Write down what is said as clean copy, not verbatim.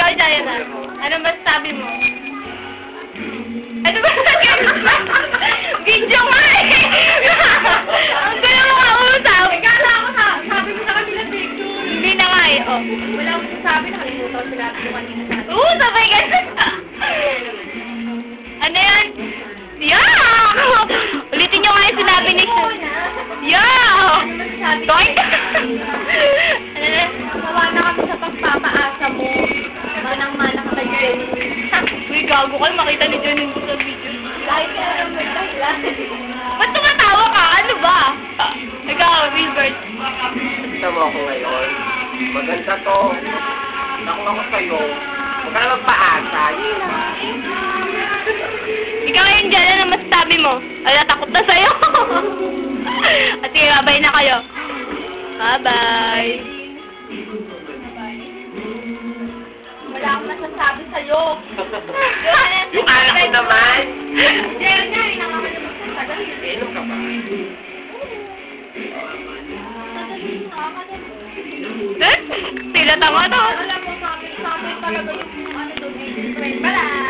Ikaw, Jayana. Ano masasabi mo? Ano ba sabi mo? Video nga eh! Ang gulo mo kausap! Kala ko sabi mo sa kanila picture. Hindi na nga eh, oh. Wala akong sabi, nakalimutan ko sila yung kanina sa atin. Oo, sabay ka. Ano yan? Yeah! Ulitin nyo nga yung sinabi ni Sean. Yeah! Doink! Mawa na kami sa pagpapaasa mo. Manang-mana ka kay Jenny. Uy, gago ka. Makita ni John yung sa video. Kahit ka alam mo yung dahilan. Ba't tumatawa ka? Ano ba? Ikaw, Wilbert. Gusto mo ako ngayon. Maganda to. Nakuha ko sa'yo. Huwag ka na magpaasa. Yun na. Ikaw yung dyan, ano masasabi mo? Ay, natakot na sa'yo. At sige, babay na kayo. Bye-bye. Wala akong nasasabi sa'yo. Yung anak ko naman. Jerry nga, rin naman yung magsasagal. Inom ka ba? Eh? Sila tama to. Alam mo, sabi talaga yung ano doon, friend pala.